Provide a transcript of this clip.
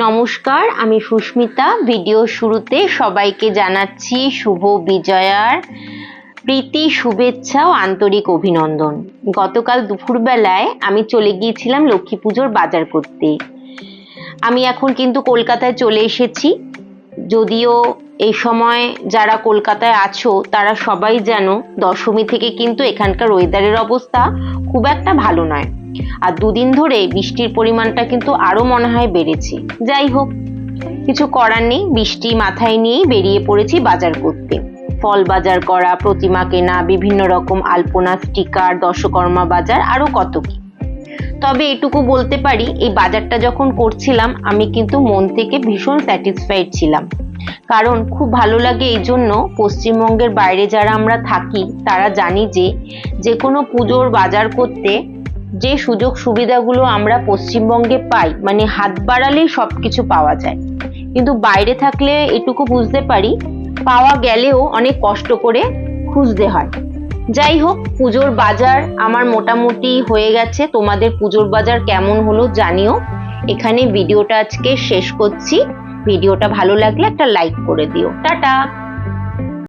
নমস্কার, আমি সুস্মিতা। ভিডিও শুরুতে সবাইকে জানাচ্ছি শুভ বিজয়ার প্রীতি, শুভেচ্ছা ও আন্তরিক অভিনন্দন। গতকাল দুপুরবেলায় আমি চলে গিয়েছিলাম লক্ষ্মী পুজোর বাজার করতে। আমি এখন কিন্তু কলকাতায় চলে এসেছি। যদিও এই সময় যারা কলকাতায় আছো তারা সবাই জানো দশমী থেকে কিন্তু এখানকার ওয়েদারের অবস্থা খুব একটা ভালো নয়, আর দুদিন ধরে বৃষ্টির পরিমাণটা কিন্তু আরো মনে হয় বেড়েছে। যাই হোক, কিছু করার নেই, বৃষ্টি মাথায় নিয়েই বেরিয়ে পড়েছি বাজার করতে। ফল বাজার করা, প্রতিমা কেনা, বিভিন্ন রকম আলপনা, স্টিকার, দশকর্মা বাজার, আরো কত কি। তবে এটুকু বলতে পারি, এই বাজারটা যখন করছিলাম আমি কিন্তু মন থেকে ভীষণ স্যাটিসফাইড ছিলাম। কারণ খুব ভালো লাগে এই জন্য, পশ্চিমবঙ্গের বাইরে যারা আমরা থাকি তারা জানি যে কোনো পুজোর বাজার করতে যে সুযোগ সুবিধাগুলো আমরা পশ্চিমবঙ্গে পাই, মানে হাত বাড়ালেই সবকিছু পাওয়া যায়। কিন্তু বাইরে থাকলে এটুকু বুঝতে পারি, পাওয়া গেলেও অনেক কষ্ট করে খুঁজতে হয়। যাই হোক, পুজোর বাজার আমার মোটামুটি হয়ে গেছে। তোমাদের পুজোর বাজার কেমন হলো জানিও। এখানে ভিডিওটা আজকে শেষ করছি। ভিডিওটা ভালো লাগলে একটা লাইক করে দিও। টাটা।